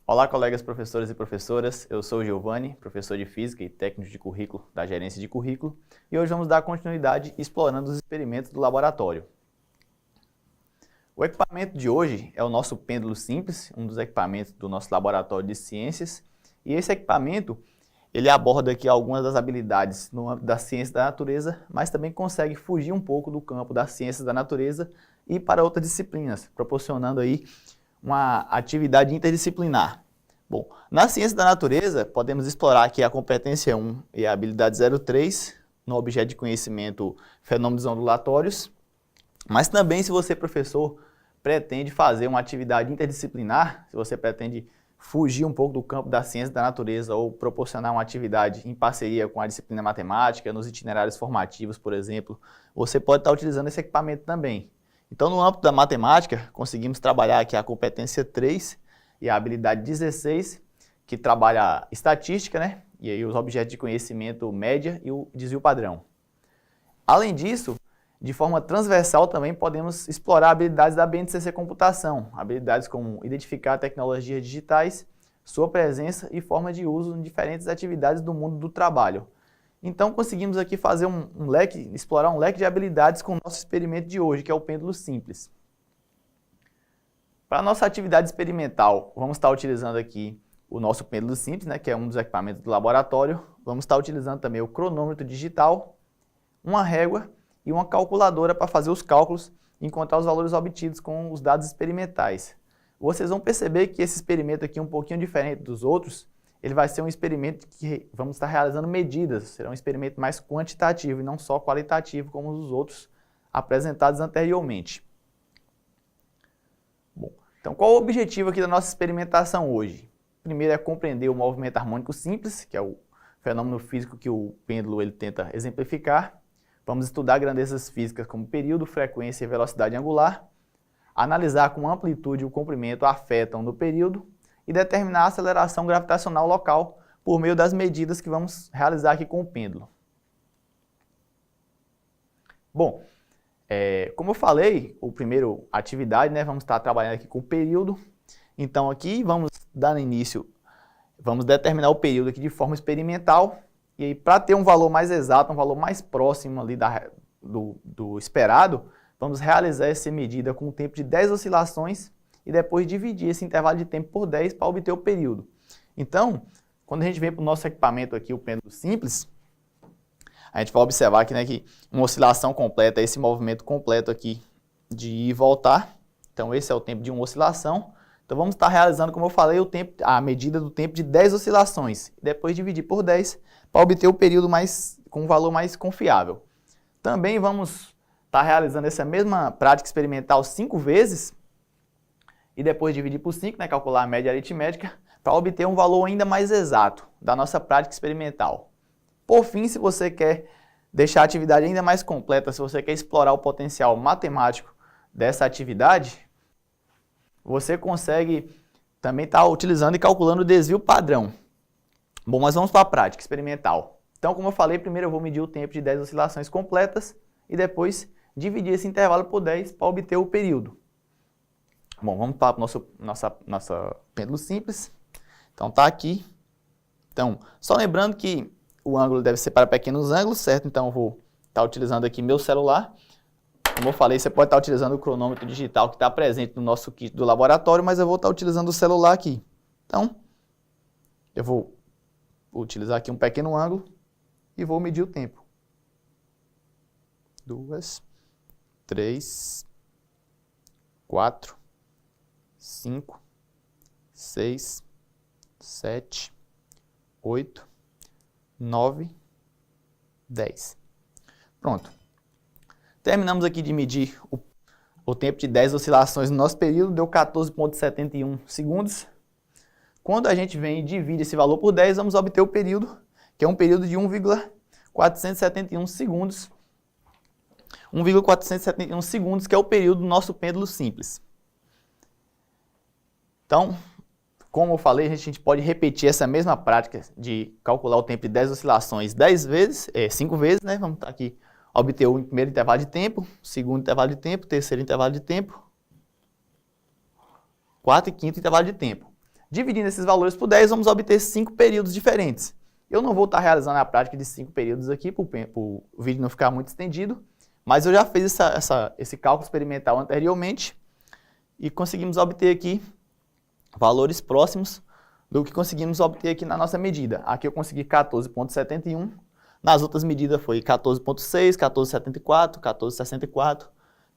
Olá, colegas professores e professoras. Eu sou o Giovanni, professor de Física e técnico de currículo da Gerência de Currículo, e hoje vamos dar continuidade explorando os experimentos do laboratório. O equipamento de hoje é o nosso pêndulo simples, um dos equipamentos do nosso laboratório de ciências, e esse equipamento ele aborda aqui algumas das habilidades no âmbito da ciência da natureza, mas também consegue fugir um pouco do campo das ciências da natureza e para outras disciplinas, proporcionando aí uma atividade interdisciplinar. Bom, na ciência da natureza, podemos explorar aqui a competência 1 e a habilidade 03, no objeto de conhecimento fenômenos ondulatórios, mas também se você, professor, pretende fazer uma atividade interdisciplinar, se você pretende fugir um pouco do campo da ciência da natureza ou proporcionar uma atividade em parceria com a disciplina matemática, nos itinerários formativos, por exemplo, você pode estar utilizando esse equipamento também. Então, no âmbito da matemática, conseguimos trabalhar aqui a competência 3 e a habilidade 16, que trabalha a estatística, né? E aí os objetos de conhecimento média e o desvio padrão. Além disso, de forma transversal também podemos explorar habilidades da BNCC Computação, habilidades como identificar tecnologias digitais, sua presença e forma de uso em diferentes atividades do mundo do trabalho. Então conseguimos aqui fazer explorar um leque de habilidades com o nosso experimento de hoje, que é o pêndulo simples. Para a nossa atividade experimental, vamos estar utilizando aqui o nosso pêndulo simples, né, que é um dos equipamentos do laboratório. Vamos estar utilizando também o cronômetro digital, uma régua e uma calculadora para fazer os cálculos e encontrar os valores obtidos com os dados experimentais. Vocês vão perceber que esse experimento aqui é um pouquinho diferente dos outros. Ele vai ser um experimento que vamos estar realizando medidas, será um experimento mais quantitativo e não só qualitativo como os outros apresentados anteriormente. Bom, então qual o objetivo aqui da nossa experimentação hoje? Primeiro é compreender o movimento harmônico simples, que é o fenômeno físico que o pêndulo ele tenta exemplificar. Vamos estudar grandezas físicas como período, frequência e velocidade angular, analisar como a amplitude e o comprimento afetam no período e determinar a aceleração gravitacional local por meio das medidas que vamos realizar aqui com o pêndulo. Bom, como eu falei, a primeira atividade, né, vamos estar trabalhando aqui com o período. Então aqui vamos dar início, vamos determinar o período aqui de forma experimental. E aí, para ter um valor mais exato, um valor mais próximo ali do esperado, vamos realizar essa medida com um tempo de 10 oscilações e depois dividir esse intervalo de tempo por 10 para obter o período. Então, quando a gente vem para o nosso equipamento aqui, o pêndulo simples, a gente vai observar aqui, né, que uma oscilação completa, esse movimento completo aqui de ir e voltar. Então, esse é o tempo de uma oscilação. Então, vamos estar realizando, como eu falei, a medida do tempo de 10 oscilações. Depois dividir por 10 para obter o período com um valor mais confiável. Também vamos estar realizando essa mesma prática experimental 5 vezes e depois dividir por 5, né, calcular a média aritmética, para obter um valor ainda mais exato da nossa prática experimental. Por fim, se você quer deixar a atividade ainda mais completa, se você quer explorar o potencial matemático dessa atividade, você consegue também estar utilizando e calculando o desvio padrão. Bom, mas vamos para a prática experimental. Então, como eu falei, primeiro eu vou medir o tempo de 10 oscilações completas e depois dividir esse intervalo por 10 para obter o período. Bom, vamos para o nosso pêndulo simples. Então, está aqui. Então, só lembrando que o ângulo deve ser para pequenos ângulos, certo? Então, eu vou estar utilizando aqui meu celular. Como eu falei, você pode estar utilizando o cronômetro digital que está presente no nosso kit do laboratório, mas eu vou estar utilizando o celular aqui. Então, eu vou utilizar aqui um pequeno ângulo e vou medir o tempo. 2, 3, 4, 5, 6, 7, 8, 9, 10. Pronto. Terminamos aqui de medir o tempo de 10 oscilações no nosso período, deu 14,71 segundos. Quando a gente vem e divide esse valor por 10, vamos obter o período, que é um período de 1,471 segundos. 1,471 segundos, que é o período do nosso pêndulo simples. Então, como eu falei, a gente pode repetir essa mesma prática de calcular o tempo de 10 oscilações 5 vezes, né? Vamos estar aqui, obter o primeiro intervalo de tempo, segundo intervalo de tempo, terceiro intervalo de tempo, quarto e quinto intervalo de tempo. Dividindo esses valores por 10, vamos obter 5 períodos diferentes. Eu não vou estar realizando a prática de 5 períodos aqui, para o vídeo não ficar muito estendido, mas eu já fiz esse cálculo experimental anteriormente e conseguimos obter aqui valores próximos do que conseguimos obter aqui na nossa medida. Aqui eu consegui 14,71, nas outras medidas foi 14,6, 14,74, 14,64,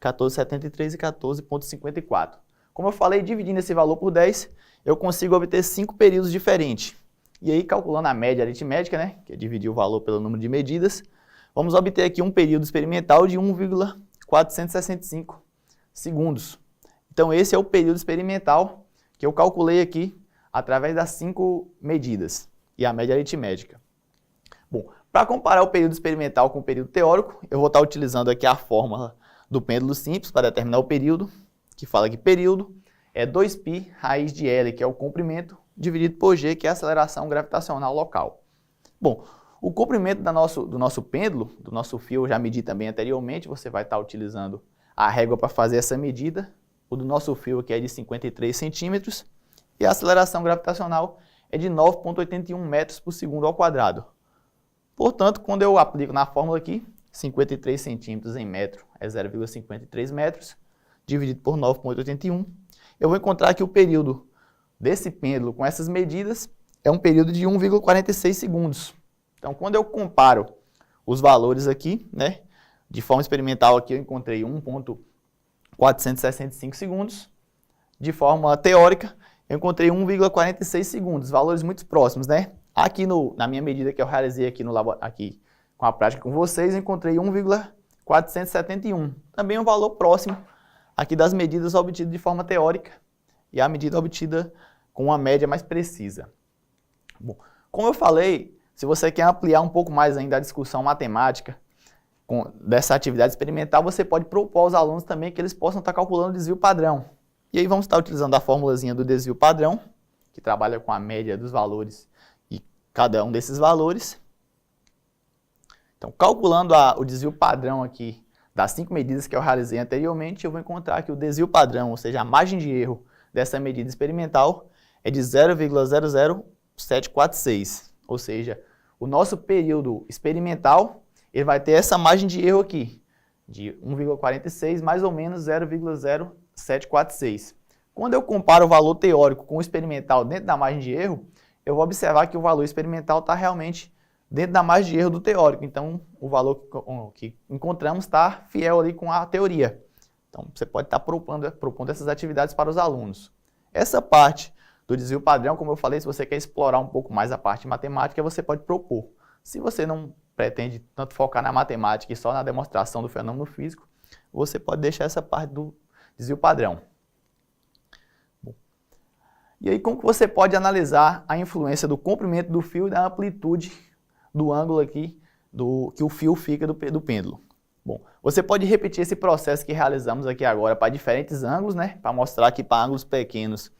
14,73 e 14,54. Como eu falei, dividindo esse valor por 10, eu consigo obter 5 períodos diferentes. E aí, calculando a média aritmética, né, que é dividir o valor pelo número de medidas, vamos obter aqui um período experimental de 1,465 segundos. Então, esse é o período experimental que eu calculei aqui através das 5 medidas e a média aritmética. Bom, para comparar o período experimental com o período teórico, eu vou estar utilizando aqui a fórmula do pêndulo simples para determinar o período, que fala que período é 2π raiz de L, que é o comprimento, dividido por G, que é a aceleração gravitacional local. Bom, o comprimento do nosso pêndulo, do nosso fio, eu já medi também anteriormente, você vai estar utilizando a régua para fazer essa medida. O do nosso fio aqui é de 53 centímetros e a aceleração gravitacional é de 9,81 metros por segundo ao quadrado. Portanto, quando eu aplico na fórmula aqui, 53 centímetros em metro é 0,53 metros, dividido por 9,81, eu vou encontrar que o período desse pêndulo com essas medidas é um período de 1,46 segundos. Então, quando eu comparo os valores aqui, né, de forma experimental aqui eu encontrei 1,465 segundos, de forma teórica eu encontrei 1,46 segundos, valores muito próximos, né? Aqui na minha medida que eu realizei aqui aqui com a prática com vocês, eu encontrei 1,471, também um valor próximo aqui das medidas obtidas de forma teórica e a medida obtida com uma média mais precisa. Bom, como eu falei, se você quer ampliar um pouco mais ainda a discussão matemática dessa atividade experimental, você pode propor aos alunos também que eles possam estar calculando o desvio padrão. E aí vamos estar utilizando a formulazinha do desvio padrão, que trabalha com a média dos valores e cada um desses valores. Então, calculando o desvio padrão aqui das 5 medidas que eu realizei anteriormente, eu vou encontrar que o desvio padrão, ou seja, a margem de erro dessa medida experimental, é de 0,00746. Ou seja, o nosso período experimental ele vai ter essa margem de erro aqui, de 1,46 mais ou menos 0,0746. Quando eu comparo o valor teórico com o experimental dentro da margem de erro, eu vou observar que o valor experimental está realmente dentro da margem de erro do teórico. Então, o valor que encontramos está fiel ali com a teoria. Então, você pode estar propondo essas atividades para os alunos. Essa parte do desvio padrão, como eu falei, se você quer explorar um pouco mais a parte matemática, você pode propor. Se você não pretende tanto focar na matemática e só na demonstração do fenômeno físico, você pode deixar essa parte do desvio padrão. Bom, e aí, como que você pode analisar a influência do comprimento do fio e da amplitude do ângulo aqui que o fio fica do pêndulo? Bom, você pode repetir esse processo que realizamos aqui agora para diferentes ângulos, né? Para mostrar que para ângulos pequenos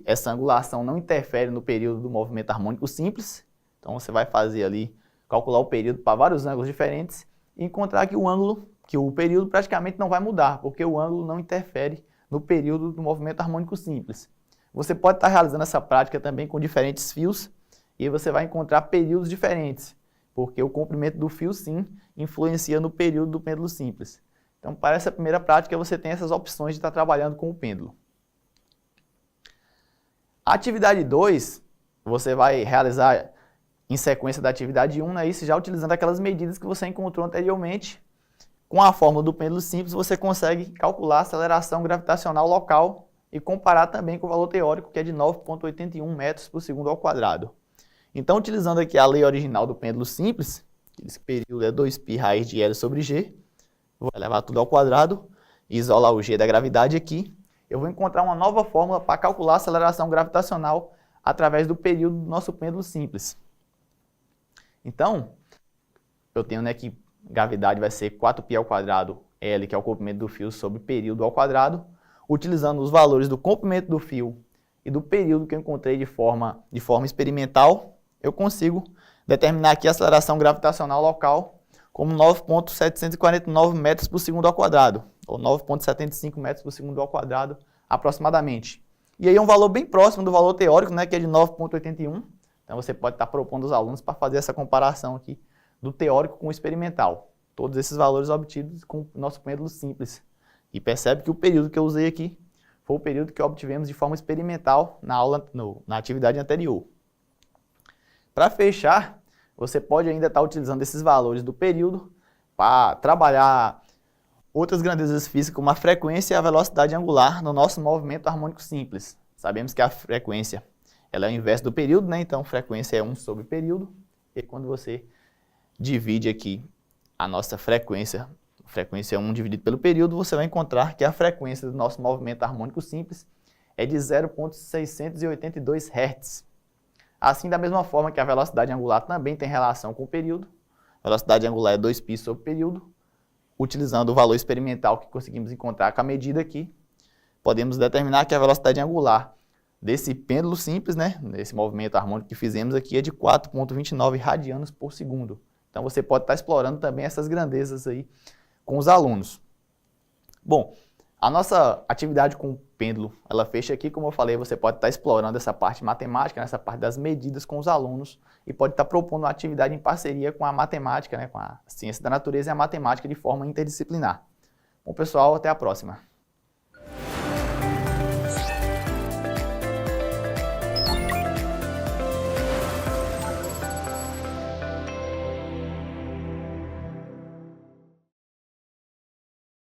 essa angulação não interfere no período do movimento harmônico simples. Então você vai fazer ali, calcular o período para vários ângulos diferentes e encontrar que o período praticamente não vai mudar, porque o ângulo não interfere no período do movimento harmônico simples. Você pode estar realizando essa prática também com diferentes fios e você vai encontrar períodos diferentes, porque o comprimento do fio, sim, influencia no período do pêndulo simples. Então, para essa primeira prática, você tem essas opções de estar trabalhando com o pêndulo. A atividade 2, você vai realizar em sequência da atividade 1, né, isso já utilizando aquelas medidas que você encontrou anteriormente. Com a fórmula do pêndulo simples, você consegue calcular a aceleração gravitacional local e comparar também com o valor teórico, que é de 9,81 metros por segundo ao quadrado. Então, utilizando aqui a lei original do pêndulo simples, esse período é 2π raiz de L sobre G, vou levar tudo ao quadrado e isolar o G da gravidade aqui. Eu vou encontrar uma nova fórmula para calcular a aceleração gravitacional através do período do nosso pêndulo simples. Então, eu tenho, né, que gravidade vai ser 4π ao quadrado L, que é o comprimento do fio, sobre período ao quadrado. Utilizando os valores do comprimento do fio e do período que eu encontrei de forma experimental, eu consigo determinar aqui a aceleração gravitacional local como 9,749 metros por segundo ao quadrado, ou 9,75 metros por segundo ao quadrado aproximadamente. E aí é um valor bem próximo do valor teórico, né, que é de 9,81. Então você pode estar propondo aos alunos para fazer essa comparação aqui do teórico com o experimental. Todos esses valores obtidos com o nosso pêndulo simples. E percebe que o período que eu usei aqui foi o período que obtivemos de forma experimental na aula, na atividade anterior. Para fechar, você pode ainda estar utilizando esses valores do período para trabalhar outras grandezas físicas como a frequência e a velocidade angular no nosso movimento harmônico simples. Sabemos que a frequência ela é o inverso do período, né? Então frequência é 1 sobre período. E quando você divide aqui a nossa frequência é 1 dividido pelo período, você vai encontrar que a frequência do nosso movimento harmônico simples é de 0,682 Hz. Assim, da mesma forma que a velocidade angular também tem relação com o período, a velocidade angular é 2π sobre período, utilizando o valor experimental que conseguimos encontrar com a medida aqui, podemos determinar que a velocidade angular desse pêndulo simples, né, desse movimento harmônico que fizemos aqui, é de 4,29 radianos por segundo. Então você pode estar explorando também essas grandezas aí com os alunos. Bom, a nossa atividade com o pêndulo, ela fecha aqui, como eu falei, você pode estar explorando essa parte matemática, essa parte das medidas com os alunos e pode estar propondo uma atividade em parceria com a matemática, né, com a ciência da natureza e a matemática de forma interdisciplinar. Bom, pessoal, até a próxima.